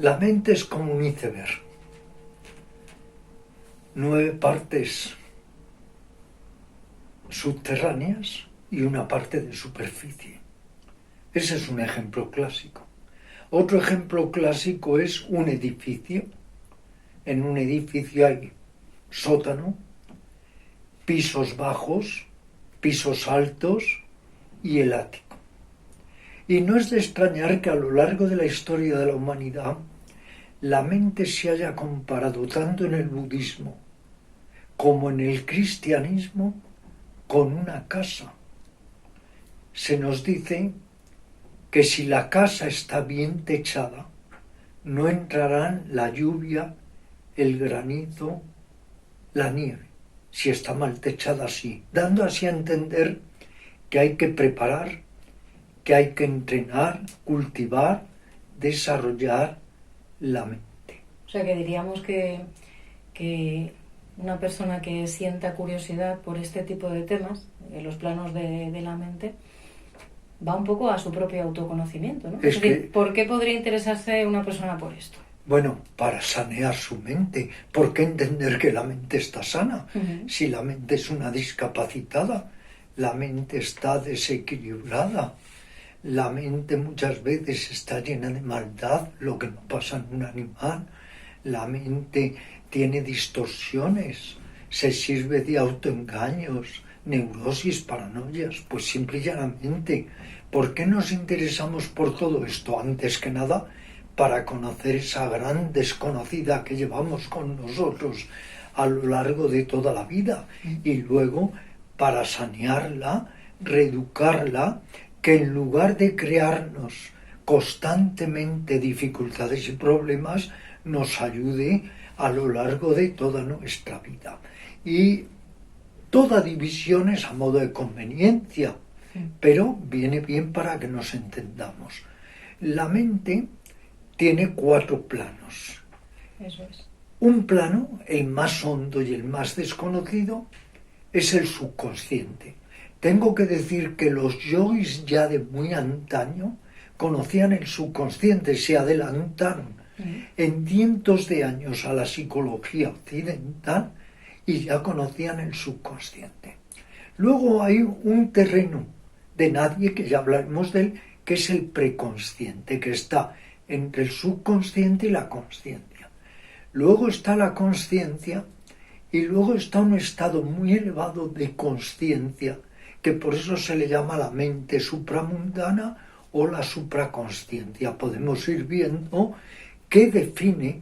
La mente es como un iceberg. 9 partes subterráneas y una parte de superficie. Ese es un ejemplo clásico. Otro ejemplo clásico es un edificio. En un edificio hay sótano, pisos bajos, pisos altos y el ático. Y no es de extrañar que a lo largo de la historia de la humanidad la mente se haya comparado tanto en el budismo como en el cristianismo con una casa. Se nos dice que si la casa está bien techada, no entrarán la lluvia, el granizo, la nieve, si está mal techada así, dando así a entender que hay que preparar, que hay que entrenar, cultivar, desarrollar la mente. O sea que diríamos que una persona que sienta curiosidad por este tipo de temas, en los planos de la mente, va un poco a su propio autoconocimiento, ¿no? Es decir, ¿por qué podría interesarse una persona por esto? Bueno, para sanear su mente. ¿Por qué entender que la mente está sana? Si la mente es una discapacitada, la mente está desequilibrada, la mente muchas veces está llena de maldad, lo que no pasa en un animal. La mente tiene distorsiones, se sirve de autoengaños, neurosis, paranoias. Pues simple y llanamente, ¿por qué nos interesamos por todo esto? Antes que nada, para conocer esa gran desconocida que llevamos con nosotros a lo largo de toda la vida, y luego para sanearla, reeducarla, que en lugar de crearnos constantemente dificultades y problemas, nos ayude a lo largo de toda nuestra vida. Y toda división es a modo de conveniencia, pero viene bien para que nos entendamos. La mente tiene 4 planos. Eso es. Un plano, el más hondo y el más desconocido, es el subconsciente. Tengo que decir que los yogis ya de muy antaño conocían el subconsciente, se adelantaron en cientos de años a la psicología occidental y ya conocían el subconsciente. Luego hay un terreno de nadie, que ya hablaremos de él, que es el preconsciente, que está entre el subconsciente y la consciencia. Luego está la consciencia y luego está un estado muy elevado de consciencia, que por eso se le llama la mente supramundana o la supraconsciencia. Podemos ir viendo qué define,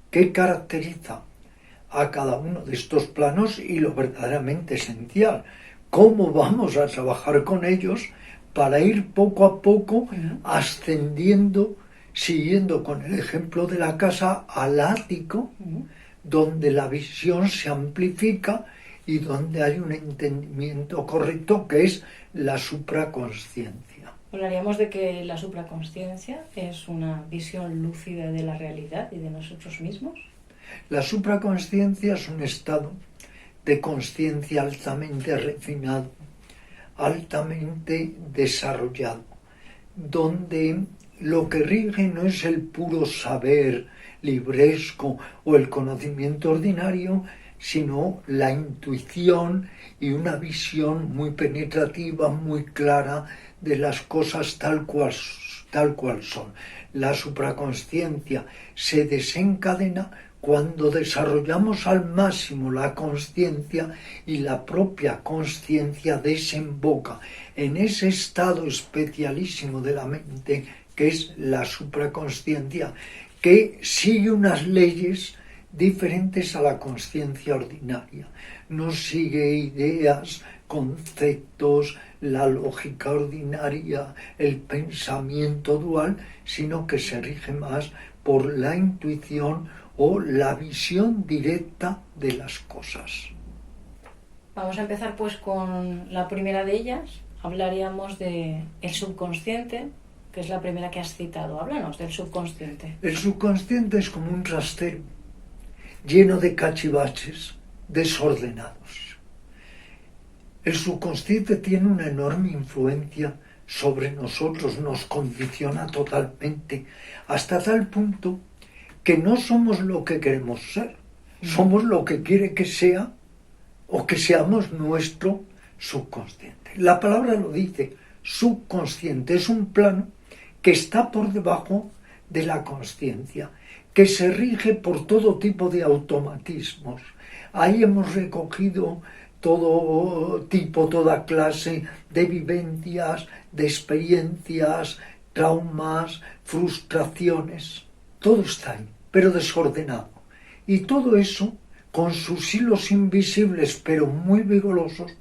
qué caracteriza a cada uno de estos planos y lo verdaderamente esencial, cómo vamos a trabajar con ellos para ir poco a poco ascendiendo, siguiendo con el ejemplo de la casa, al ático, donde la visión se amplifica y donde hay un entendimiento correcto, que es la supraconsciencia. Hablaríamos de que la supraconsciencia es una visión lúcida de la realidad y de nosotros mismos. La supraconsciencia es un estado de consciencia altamente refinado, altamente desarrollado, donde lo que rige no es el puro saber libresco o el conocimiento ordinario, sino la intuición y una visión muy penetrativa, muy clara de las cosas tal cual son. La supraconsciencia se desencadena cuando desarrollamos al máximo la consciencia y la propia consciencia desemboca en ese estado especialísimo de la mente que es la supraconsciencia, que sigue unas leyes diferentes a la consciencia ordinaria. No sigue ideas, conceptos, la lógica ordinaria, el pensamiento dual, sino que se rige más por la intuición o la visión directa de las cosas. Vamos a empezar pues con la primera de ellas. Hablaríamos de el subconsciente, que es la primera que has citado. Háblanos del subconsciente. El subconsciente es como un trastero lleno de cachivaches desordenados. El subconsciente tiene una enorme influencia sobre nosotros, nos condiciona totalmente, hasta tal punto que no somos lo que queremos ser, somos lo que quiere que sea o que seamos nuestro subconsciente. La palabra lo dice, subconsciente, es un plano que está por debajo de la consciencia, que se rige por todo tipo de automatismos. Ahí hemos recogido todo tipo, toda clase de vivencias, de experiencias, traumas, frustraciones. Todo está ahí, pero desordenado. Y todo eso, con sus hilos invisibles pero muy vigorosos,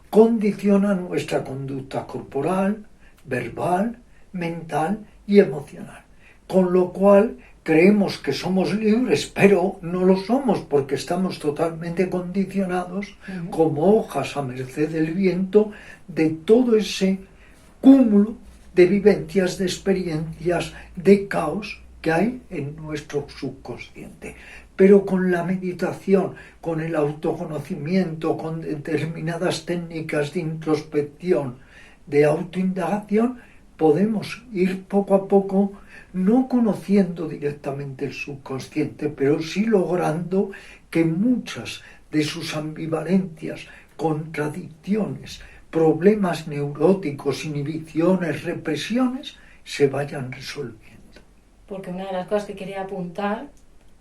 condiciona nuestra conducta corporal, verbal, mental y emocional. Con lo cual creemos que somos libres, pero no lo somos porque estamos totalmente condicionados como hojas a merced del viento de todo ese cúmulo de vivencias, de experiencias, de caos que hay en nuestro subconsciente. Pero con la meditación, con el autoconocimiento, con determinadas técnicas de introspección, de autoindagación, podemos ir poco a poco, no conociendo directamente el subconsciente, pero sí logrando que muchas de sus ambivalencias, contradicciones, problemas neuróticos, inhibiciones, represiones, se vayan resolviendo. Porque una de las cosas que quería apuntar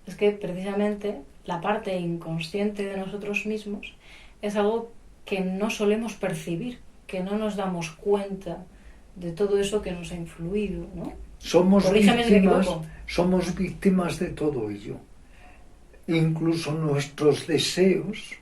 es que precisamente la parte inconsciente de nosotros mismos es algo que no solemos percibir, que no nos damos cuenta de todo eso que nos ha influido, ¿no? Somos víctimas de todo ello. Incluso nuestros deseos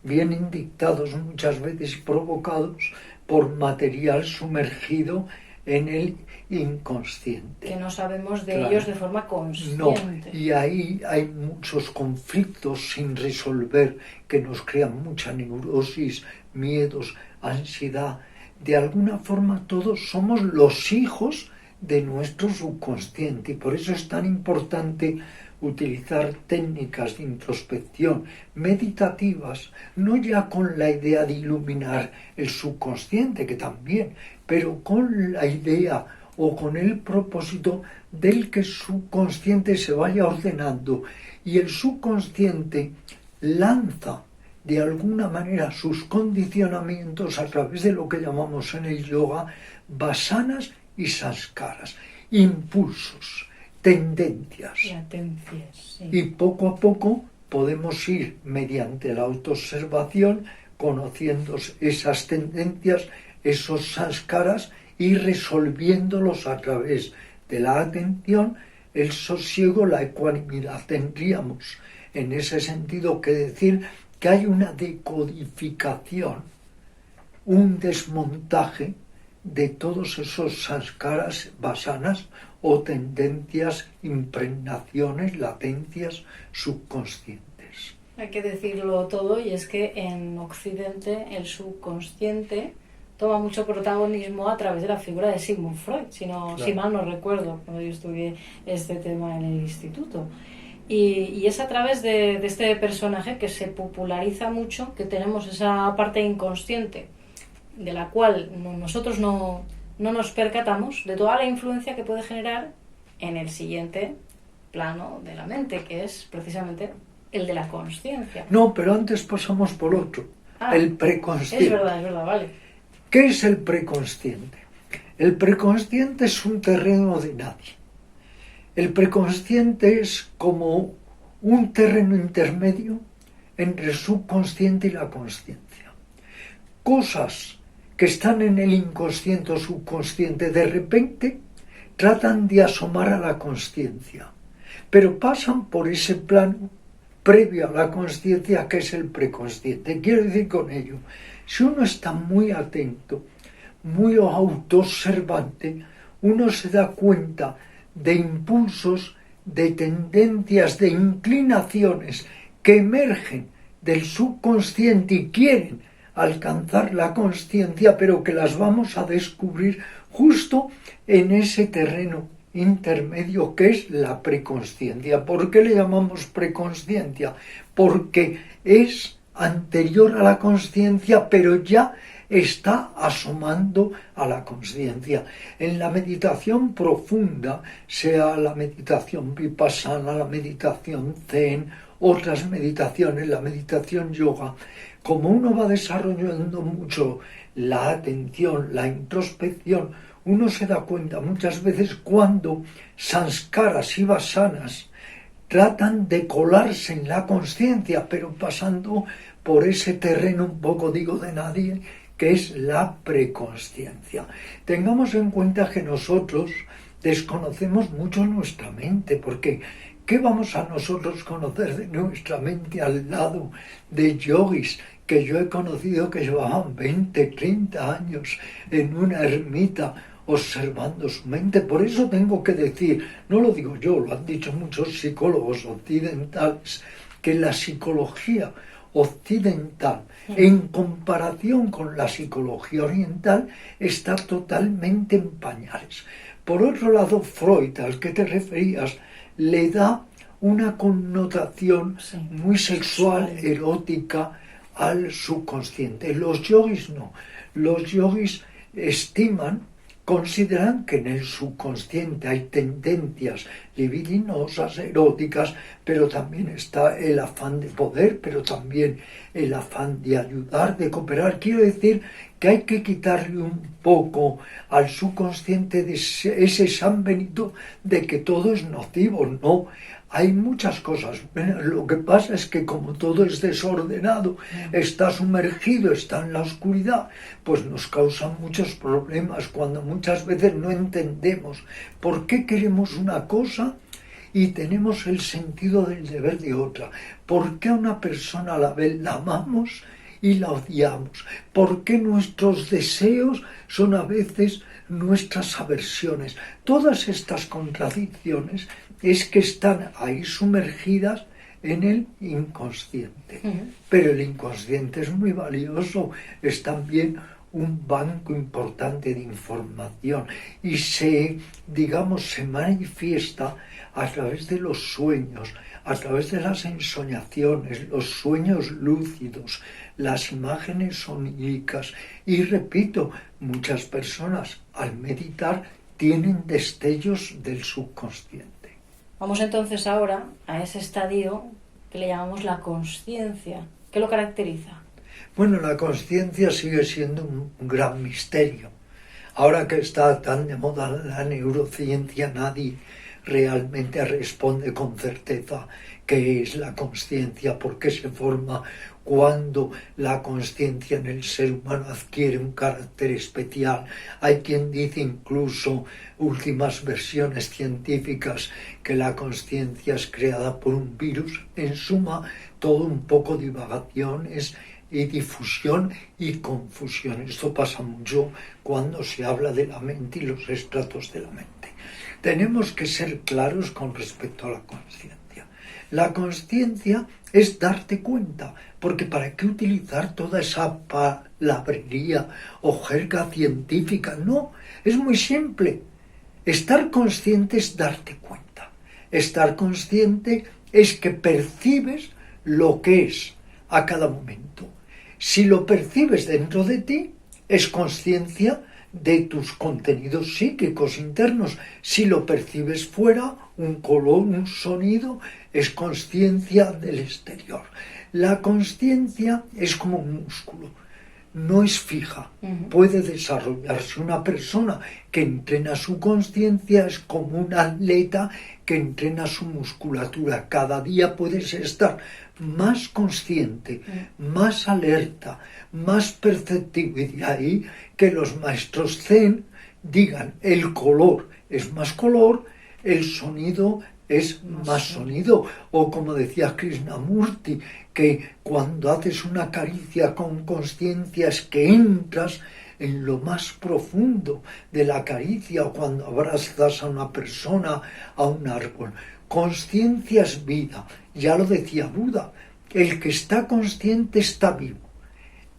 vienen dictados muchas veces y provocados por material sumergido en el inconsciente. Que no sabemos de ellos de forma consciente. No, y ahí hay muchos conflictos sin resolver que nos crean mucha neurosis, miedos, ansiedad. De alguna forma todos somos los hijos de nuestro subconsciente y por eso es tan importante utilizar técnicas de introspección meditativas, no ya con la idea de iluminar el subconsciente, que también, pero con la idea o con el propósito del que el subconsciente se vaya ordenando y el subconsciente lanza de alguna manera sus condicionamientos a través de lo que llamamos en el yoga vasanas y sanskaras, impulsos, tendencias. Sí. Y poco a poco podemos ir mediante la autoobservación conociendo esas tendencias, esos sanskaras y resolviéndolos a través de la atención, el sosiego, la ecuanimidad. Tendríamos en ese sentido que decir que hay una decodificación, un desmontaje de todos esos sanskaras, vasanas o tendencias, impregnaciones, latencias subconscientes. Hay que decirlo todo, y es que en Occidente el subconsciente toma mucho protagonismo a través de la figura de Sigmund Freud, si mal no recuerdo, cuando yo estudié este tema en el instituto. Y es a través de este personaje que se populariza mucho, que tenemos esa parte inconsciente, de la cual nosotros no nos percatamos de toda la influencia que puede generar en el siguiente plano de la mente, que es precisamente el de la consciencia. No, pero antes pasamos por otro, el preconsciente. Es verdad, vale. ¿Qué es el preconsciente? El preconsciente es un terreno de nadie. El preconsciente es como un terreno intermedio entre el subconsciente y la consciencia. Cosas que están en el inconsciente o subconsciente de repente tratan de asomar a la consciencia, pero pasan por ese plano previo a la consciencia que es el preconsciente. Quiero decir con ello, si uno está muy atento, muy autoobservante, uno se da cuenta de impulsos, de tendencias, de inclinaciones que emergen del subconsciente y quieren alcanzar la consciencia, pero que las vamos a descubrir justo en ese terreno intermedio que es la preconsciencia. ¿Por qué le llamamos preconsciencia? Porque es anterior a la consciencia, pero ya está asomando a la consciencia. En la meditación profunda, sea la meditación vipassana, la meditación zen, otras meditaciones, la meditación yoga, como uno va desarrollando mucho la atención, la introspección, uno se da cuenta muchas veces cuando sanskaras y vasanas tratan de colarse en la consciencia, pero pasando por ese terreno un poco, digo, de nadie, que es la preconsciencia. Tengamos en cuenta que nosotros desconocemos mucho nuestra mente, porque ¿qué vamos a nosotros conocer de nuestra mente al lado de yogis que yo he conocido que llevaban 20, 30 años en una ermita observando su mente? Por eso tengo que decir, no lo digo yo, lo han dicho muchos psicólogos occidentales, que la psicología occidental, en comparación con la psicología oriental, está totalmente en pañales. Por otro lado, Freud, al que te referías, le da una connotación muy sexual, erótica al subconsciente. Los yogis no. Los yogis consideran que en el subconsciente hay tendencias libidinosas, eróticas, pero también está el afán de poder, pero también el afán de ayudar, de cooperar. Quiero decir que hay que quitarle un poco al subconsciente de ese San Benito de que todo es nocivo. No, hay muchas cosas. Lo que pasa es que como todo es desordenado, está sumergido, está en la oscuridad, pues nos causa muchos problemas cuando muchas veces no entendemos por qué queremos una cosa y tenemos el sentido del deber de otra. ¿Por qué a una persona a la vez la amamos y la odiamos? ¿Por qué nuestros deseos son a veces nuestras aversiones? Todas estas contradicciones es que están ahí sumergidas en el inconsciente. Pero el inconsciente es muy valioso, es también un banco importante de información y se manifiesta a través de los sueños, a través de las ensoñaciones, los sueños lúcidos, las imágenes oníricas. Y repito, muchas personas al meditar tienen destellos del subconsciente. Vamos entonces ahora a ese estadio que le llamamos la consciencia. ¿Qué lo caracteriza? Bueno, la consciencia sigue siendo un gran misterio. Ahora que está tan de moda la neurociencia, nadie realmente responde con certeza qué es la consciencia, por qué se forma, cuando la consciencia en el ser humano adquiere un carácter especial. Hay quien dice, incluso últimas versiones científicas, que la consciencia es creada por un virus. En suma, todo un poco divagaciones y difusión y confusión. Esto pasa mucho cuando se habla de la mente y los estratos de la mente. Tenemos que ser claros con respecto a la consciencia. La consciencia es darte cuenta, porque ¿para qué utilizar toda esa palabrería o jerga científica? No, es muy simple. Estar consciente es darte cuenta. Estar consciente es que percibes lo que es a cada momento. Si lo percibes dentro de ti, es consciencia de tus contenidos psíquicos internos. Si lo percibes fuera, un color, un sonido, es consciencia del exterior. La consciencia es como un músculo, no es fija, puede desarrollarse. Una persona que entrena su consciencia es como un atleta que entrena su musculatura. Cada día puedes estar más consciente, más alerta, más perceptivo, y de ahí que los maestros zen digan el color es más color, el sonido es más sonido, o como decía Krishnamurti, que cuando haces una caricia con consciencia es que entras en lo más profundo de la caricia, o cuando abrazas a una persona, a un árbol. Consciencia es vida, ya lo decía Buda, el que está consciente está vivo,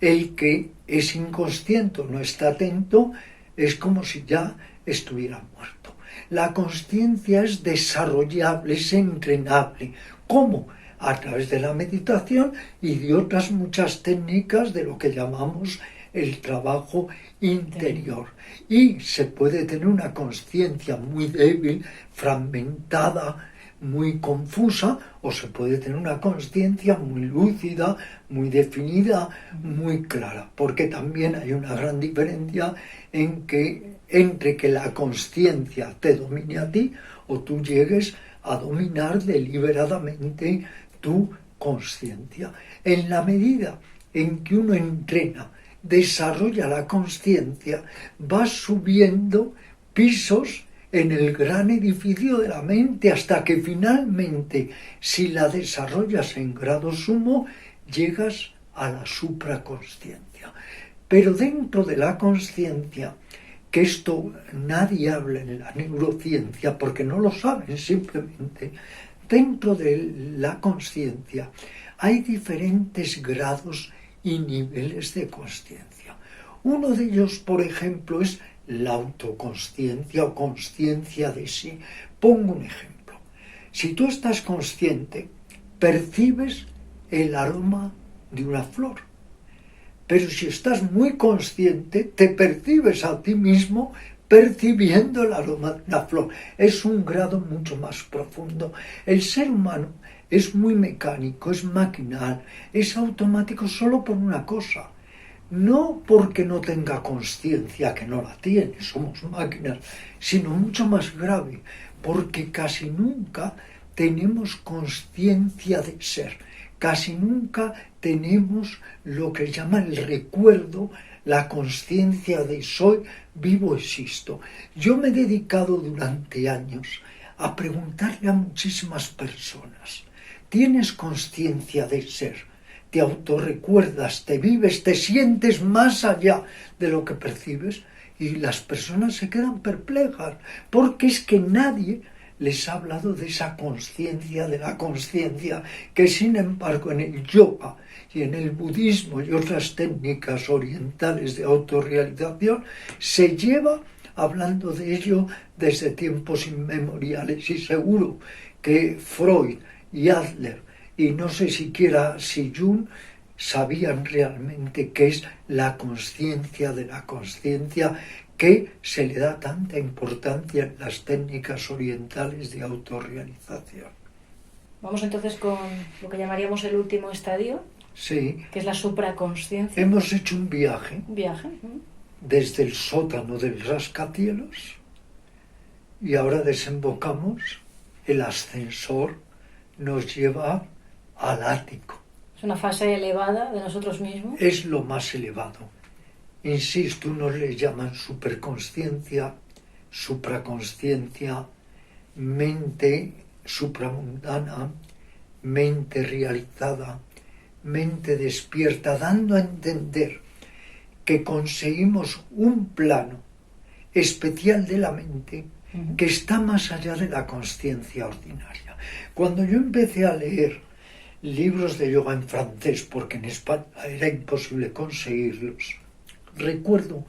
el que es inconsciente, no está atento, es como si ya estuviera muerto. La consciencia es desarrollable, es entrenable. ¿Cómo? A través de la meditación y de otras muchas técnicas de lo que llamamos el trabajo interior. Y se puede tener una consciencia muy débil, fragmentada, muy confusa, o se puede tener una consciencia muy lúcida, muy definida, muy clara, porque también hay una gran diferencia entre que la consciencia te domine a ti o tú llegues a dominar deliberadamente tu consciencia. En la medida en que uno entrena, desarrolla la consciencia, va subiendo pisos en el gran edificio de la mente hasta que finalmente, si la desarrollas en grado sumo, llegas a la supraconsciencia. Pero dentro de la consciencia, que esto nadie habla en la neurociencia porque no lo saben simplemente, dentro de la consciencia hay diferentes grados y niveles de consciencia. Uno de ellos, por ejemplo, es la autoconsciencia o consciencia de sí. Pongo un ejemplo. Si tú estás consciente, percibes el aroma de una flor. Pero si estás muy consciente, te percibes a ti mismo percibiendo el aroma de una flor. Es un grado mucho más profundo. El ser humano es muy mecánico, es maquinal, es automático solo por una cosa. No porque no tenga consciencia, que no la tiene, somos máquinas, sino mucho más grave, porque casi nunca tenemos consciencia de ser, casi nunca tenemos lo que llama el recuerdo, la consciencia de soy, vivo, existo. Yo me he dedicado durante años a preguntarle a muchísimas personas, ¿tienes consciencia de ser? ¿Te autorrecuerdas, te vives, te sientes más allá de lo que percibes? Y las personas se quedan perplejas, porque es que nadie les ha hablado de esa consciencia, de la consciencia, que sin embargo en el yoga y en el budismo y otras técnicas orientales de autorrealización se lleva hablando de ello desde tiempos inmemoriales, y seguro que Freud y Adler y no sé siquiera si Jung sabían realmente qué es la consciencia de la consciencia, que se le da tanta importancia en las técnicas orientales de autorrealización. Vamos entonces con lo que llamaríamos el último estadio, Sí. que es la supraconsciencia. Hemos hecho un viaje. Viaje. Desde el sótano del rascacielos y ahora desembocamos, el ascensor nos lleva al ático. Es una fase elevada de nosotros mismos. Es lo más elevado. Insisto, unos le llaman superconsciencia, supraconsciencia, mente supramundana, mente realizada, mente despierta, dando a entender que conseguimos un plano especial de la mente que está más allá de la consciencia ordinaria. Cuando yo empecé a leer libros de yoga en francés, porque en España era imposible conseguirlos, recuerdo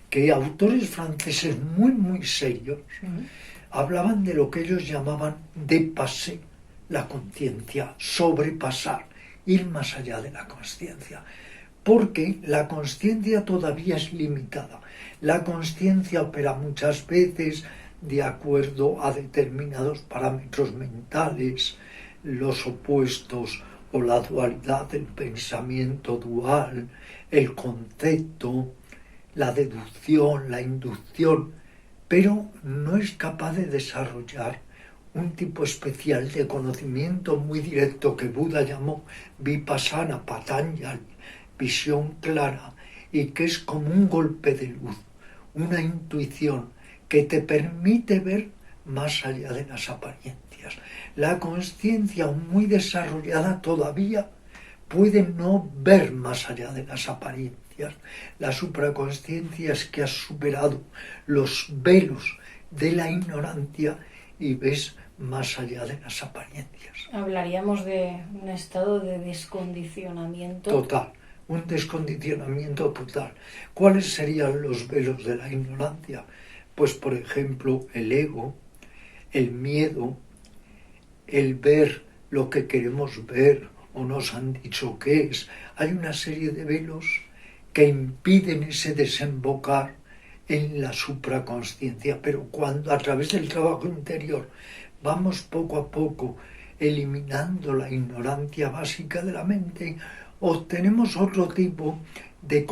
que autores franceses muy serios hablaban de lo que ellos llamaban dépasser la conciencia, sobrepasar, ir más allá de la consciencia, porque la consciencia todavía es limitada. La consciencia opera muchas veces de acuerdo a determinados parámetros mentales, los opuestos o la dualidad del pensamiento dual, el concepto, la deducción, la inducción, pero no es capaz de desarrollar un tipo especial de conocimiento muy directo que Buda llamó Vipassana, Patanjali, visión clara, y que es como un golpe de luz, una intuición que te permite ver más allá de las apariencias. La consciencia muy desarrollada todavía puede no ver más allá de las apariencias. La supraconsciencia es que has superado los velos de la ignorancia y ves más allá de las apariencias. Hablaríamos de un estado de descondicionamiento. Total, un descondicionamiento total. ¿Cuáles serían los velos de la ignorancia? Pues, por ejemplo, el ego, el miedo, el ver lo que queremos ver o nos han dicho que es. Hay una serie de velos que impiden ese desembocar en la supraconsciencia, pero cuando a través del trabajo interior vamos poco a poco eliminando la ignorancia básica de la mente, obtenemos otro tipo de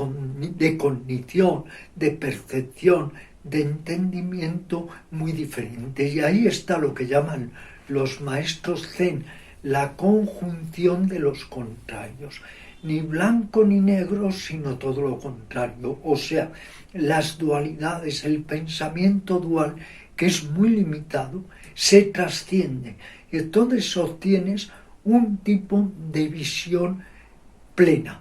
cognición, de percepción, de entendimiento muy diferente. Y ahí está lo que llaman los maestros Zen, la conjunción de los contrarios. Ni blanco ni negro, sino todo lo contrario. O sea, las dualidades, el pensamiento dual, que es muy limitado, se trasciende. Y entonces obtienes un tipo de visión plena,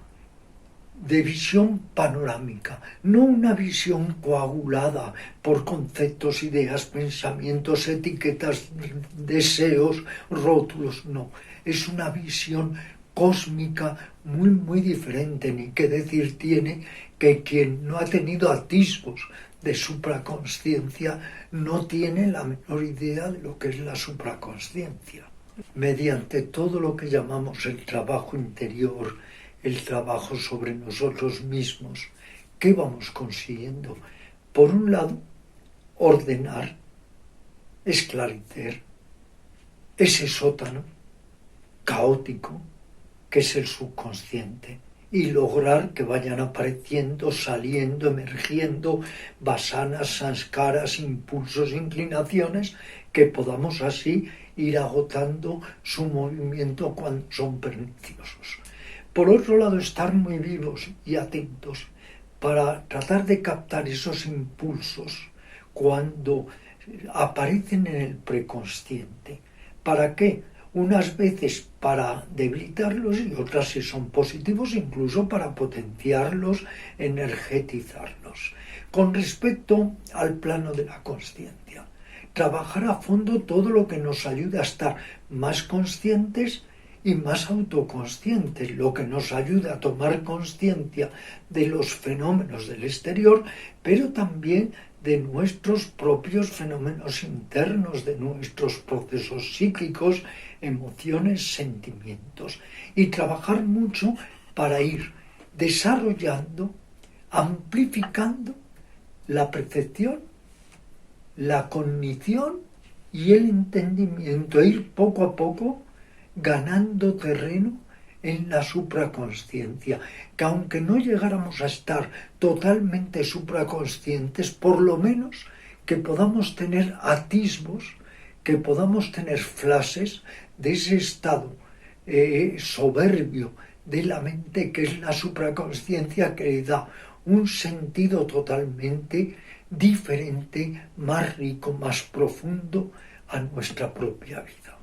de visión panorámica, no una visión coagulada por conceptos, ideas, pensamientos, etiquetas, deseos, rótulos, no. Es una visión cósmica muy diferente, ni qué decir tiene que quien no ha tenido atisbos de supraconsciencia no tiene la menor idea de lo que es la supraconsciencia. Mediante todo lo que llamamos el trabajo interior, el trabajo sobre nosotros mismos, ¿qué vamos consiguiendo? Por un lado, ordenar, esclarecer ese sótano caótico que es el subconsciente y lograr que vayan apareciendo, saliendo, emergiendo vasanas, sanskaras, impulsos, inclinaciones, que podamos así ir agotando su movimiento cuando son perniciosos. Por otro lado, estar muy vivos y atentos para tratar de captar esos impulsos cuando aparecen en el preconsciente. ¿Para qué? Unas veces para debilitarlos y otras, si son positivos, incluso para potenciarlos, energetizarlos. Con respecto al plano de la consciencia, trabajar a fondo todo lo que nos ayude a estar más conscientes y más autoconscientes, lo que nos ayuda a tomar conciencia de los fenómenos del exterior, pero también de nuestros propios fenómenos internos, de nuestros procesos psíquicos, emociones, sentimientos, y trabajar mucho para ir desarrollando, amplificando la percepción, la cognición y el entendimiento, ir poco a poco ganando terreno en la supraconsciencia, que aunque no llegáramos a estar totalmente supraconscientes, por lo menos que podamos tener atisbos, que podamos tener flashes de ese estado soberbio de la mente, que es la supraconsciencia, que le da un sentido totalmente diferente, más rico, más profundo a nuestra propia vida.